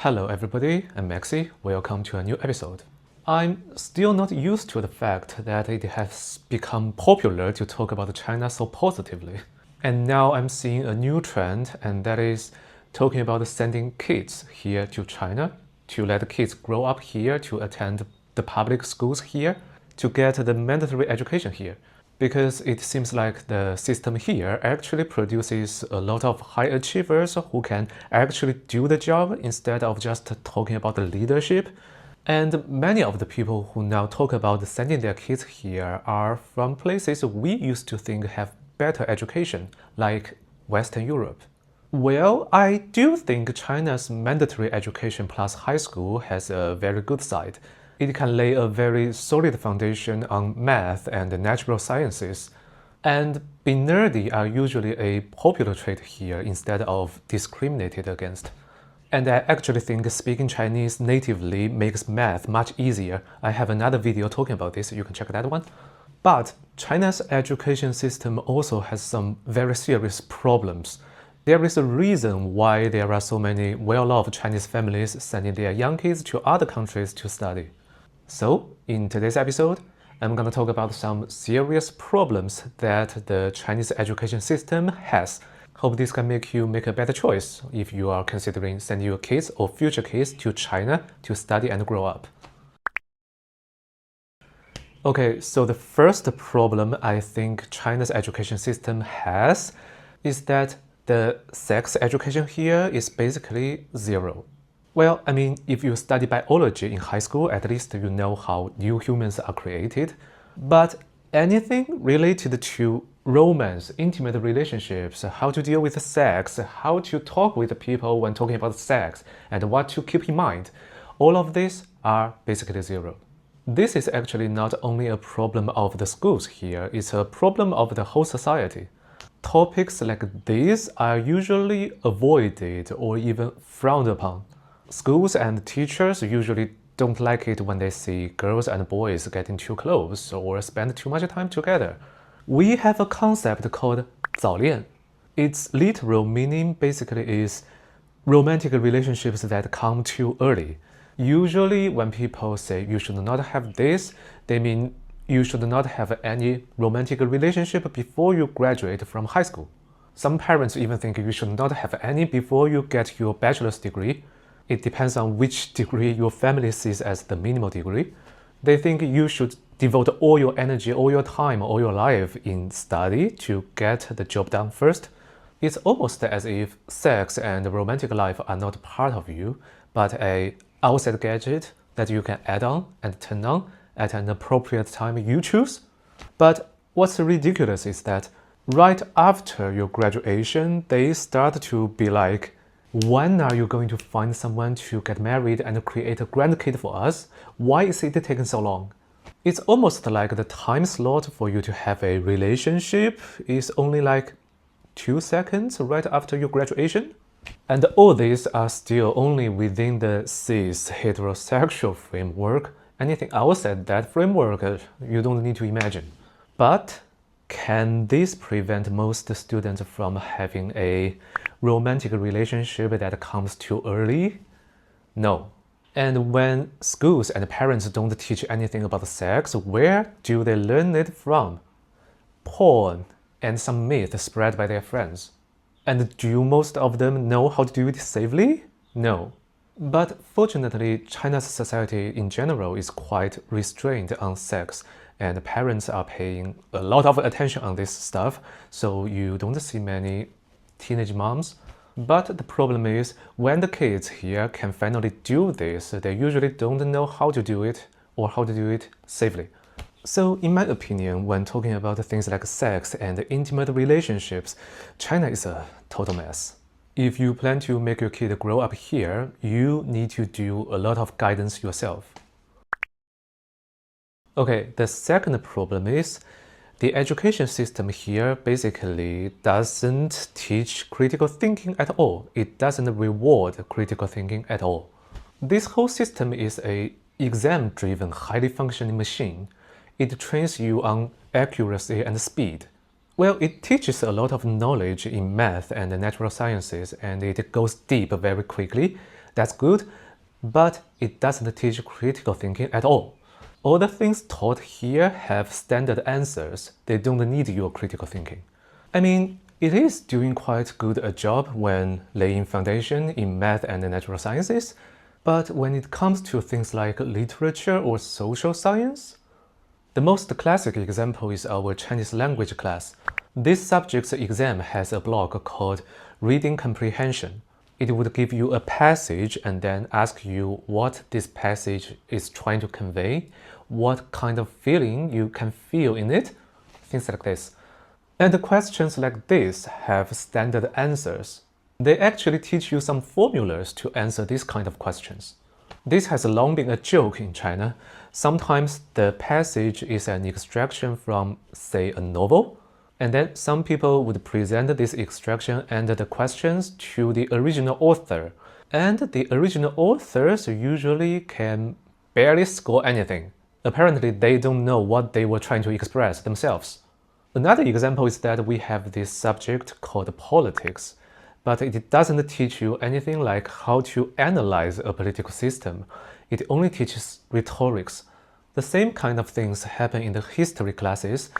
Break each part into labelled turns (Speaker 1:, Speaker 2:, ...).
Speaker 1: Hello everybody, I'm Maxi. Welcome to a new episode. I'm still not used to the fact that it has become popular to talk about China so positively. And now I'm seeing a new trend, and that is talking about sending kids here to China, to let kids grow up here, to attend the public schools here, to get the mandatory education here. Because it seems like the system here actually produces a lot of high achievers who can actually do the job instead of just talking about the leadership. And many of the people who now talk about sending their kids here are from places we used to think have better education, like Western Europe. Well, I do think China's mandatory education plus high school has a very good side. It can lay a very solid foundation on math and natural sciences. And being nerdy are usually a popular trait here instead of discriminated against. And I actually think speaking Chinese natively makes math much easier. I have another video talking about this, you can check that one. But China's education system also has some very serious problems. There is a reason why there are so many well-off Chinese families sending their young kids to other countries to study. So, in today's episode, I'm going to talk about some serious problems that the Chinese education system has. Hope this can make you make a better choice if you are considering sending your kids or future kids to China to study and grow up. Okay, so the first problem I think China's education system has is that the sex education here is basically zero. Well, I mean, if you study biology in high school, at least you know how new humans are created. But anything related to romance, intimate relationships, how to deal with sex, how to talk with people when talking about sex, and what to keep in mind, all of these are basically zero. This is actually not only a problem of the schools here, it's a problem of the whole society. Topics like these are usually avoided or even frowned upon. Schools and teachers usually don't like it when they see girls and boys getting too close or spend too much time together. We have a concept called 早恋. Its literal meaning basically is romantic relationships that come too early. Usually when people say you should not have this, they mean you should not have any romantic relationship before you graduate from high school. Some parents even think you should not have any before you get your bachelor's degree. It depends on which degree your family sees as the minimal degree. They think you should devote all your energy, all your time, all your life in study to get the job done first. It's almost as if sex and romantic life are not part of you, but an outside gadget that you can add on and turn on at an appropriate time you choose. But what's ridiculous is that right after your graduation, they start to be like, when are you going to find someone to get married and create a grandkid for us? Why is it taking so long? It's almost like the time slot for you to have a relationship is only like 2 seconds right after your graduation. And all these are still only within the cis heterosexual framework. Anything outside that framework, you don't need to imagine. But can this prevent most students from having a romantic relationship that comes too early? No. And when schools and parents don't teach anything about sex, where do they learn it from? Porn and some myth spread by their friends. And do most of them know how to do it safely? No. But fortunately, China's society in general is quite restrained on sex, and parents are paying a lot of attention on this stuff, so you don't see many teenage moms. But the problem is, when the kids here can finally do this, they usually don't know how to do it or how to do it safely. So in my opinion, when talking about things like sex and intimate relationships, China is a total mess. If you plan to make your kid grow up here, you need to do a lot of guidance yourself. Okay, the second problem is the education system here basically doesn't teach critical thinking at all. It doesn't reward critical thinking at all. This whole system is an exam-driven, highly functioning machine. It trains you on accuracy and speed. Well, it teaches a lot of knowledge in math and natural sciences, and it goes deep very quickly. That's good, but it doesn't teach critical thinking at all. All the things taught here have standard answers. They don't need your critical thinking. I mean, it is doing quite good a job when laying foundation in math and natural sciences, but when it comes to things like literature or social science, the most classic example is our Chinese language class. This subject's exam has a block called Reading Comprehension. It would give you a passage and then ask you what this passage is trying to convey, what kind of feeling you can feel in it, things like this. And the questions like this have standard answers. They actually teach you some formulas to answer these kind of questions. This has long been a joke in China. Sometimes the passage is an extraction from, say, a novel, and then some people would present this extraction and the questions to the original author. And the original authors usually can barely score anything. Apparently, they don't know what they were trying to express themselves. Another example is that we have this subject called politics, but it doesn't teach you anything like how to analyze a political system. It only teaches rhetorics. The same kind of things happen in the history classes.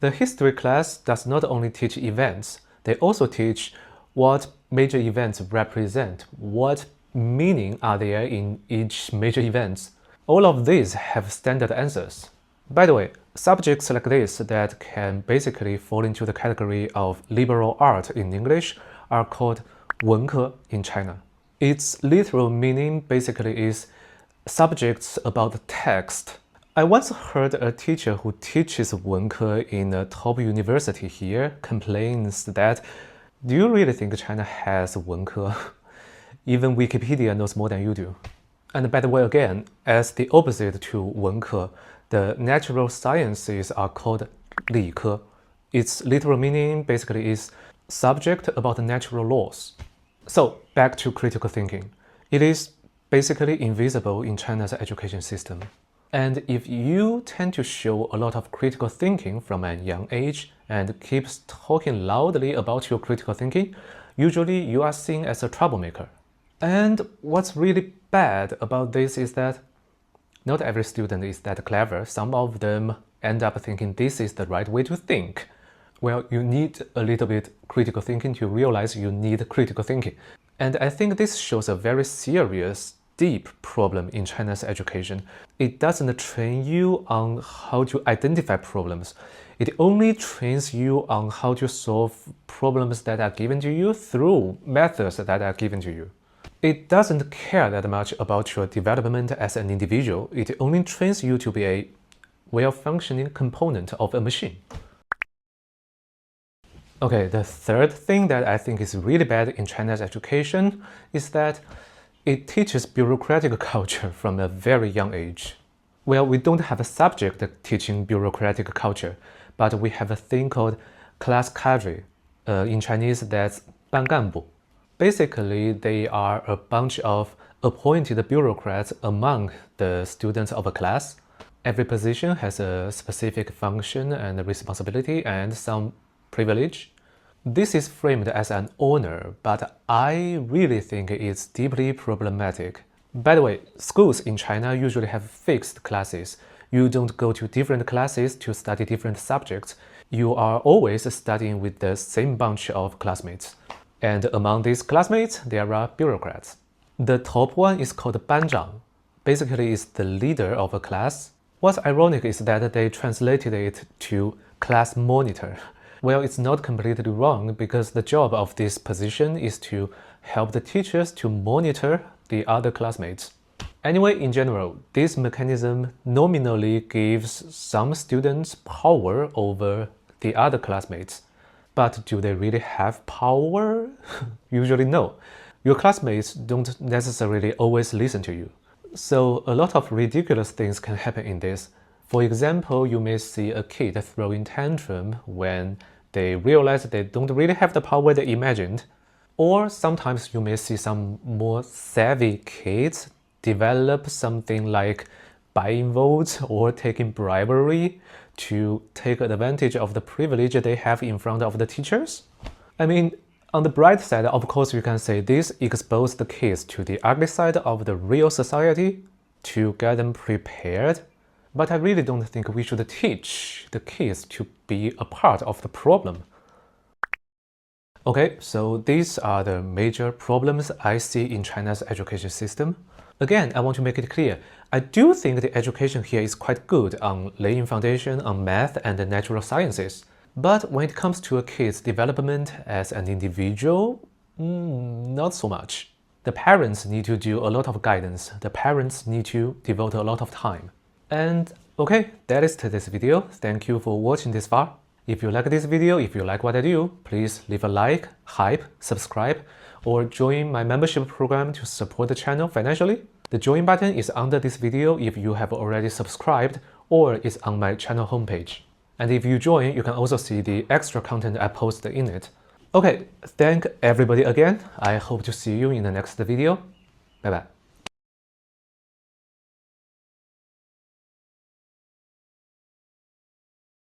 Speaker 1: The history class does not only teach events, they also teach what major events represent, what meaning are there in each major event. All of these have standard answers. By the way, subjects like this that can basically fall into the category of liberal art in English are called 文科 in China. Its literal meaning basically is subjects about text. I once heard a teacher who teaches 文科 in a top university here complains that, do you really think China has 文科? Even Wikipedia knows more than you do. And by the way, again, as the opposite to 文科, the natural sciences are called 理科. Its literal meaning basically is subject about natural laws. So back to critical thinking. It is basically invisible in China's education system. And if you tend to show a lot of critical thinking from a young age and keeps talking loudly about your critical thinking, usually you are seen as a troublemaker. And what's really bad about this is that not every student is that clever. Some of them end up thinking this is the right way to think. Well, you need a little bit critical thinking to realize you need critical thinking. And I think this shows a very serious, deep problem in China's education. It doesn't train you on how to identify problems. It only trains you on how to solve problems that are given to you through methods that are given to you. It doesn't care that much about your development as an individual. It only trains you to be a well-functioning component of a machine. Okay, the third thing that I think is really bad in China's education is that it teaches bureaucratic culture from a very young age. Well, we don't have a subject teaching bureaucratic culture, but we have a thing called class cadre. In Chinese, that's 班干部. Basically, they are a bunch of appointed bureaucrats among the students of a class. Every position has a specific function and responsibility and some privilege. This is framed as an honor, but I really think it's deeply problematic. By the way, schools in China usually have fixed classes. You don't go to different classes to study different subjects. You are always studying with the same bunch of classmates. And among these classmates, there are bureaucrats. The top one is called 班长. Basically, it's the leader of a class. What's ironic is that they translated it to class monitor. Well, it's not completely wrong because the job of this position is to help the teachers to monitor the other classmates. Anyway, in general, this mechanism nominally gives some students power over the other classmates. But do they really have power? Usually no. Your classmates don't necessarily always listen to you. So a lot of ridiculous things can happen in this. For example, you may see a kid throwing tantrum when they realize they don't really have the power they imagined. Or sometimes you may see some more savvy kids develop something like buying votes or taking bribery to take advantage of the privilege they have in front of the teachers. I mean, On the bright side, of course, you can say this exposed the kids to the ugly side of the real society to get them prepared. But I really don't think we should teach the kids to be a part of the problem. Okay, so these are the major problems I see in China's education system. Again, I want to make it clear, I do think the education here is quite good on laying foundation on math and the natural sciences. But when it comes to a kid's development as an individual, not so much. The parents need to do a lot of guidance. The parents need to devote a lot of time. And okay, that is today's video. Thank you for watching this far. If you like this video, if you like what I do, please leave a like, hype, subscribe, or join my membership program to support the channel financially. The join button is under this video if you have already subscribed or is on my channel homepage. And if you join, you can also see the extra content I post in it. Okay, thank everybody again. I hope to see you in the next video. Bye bye.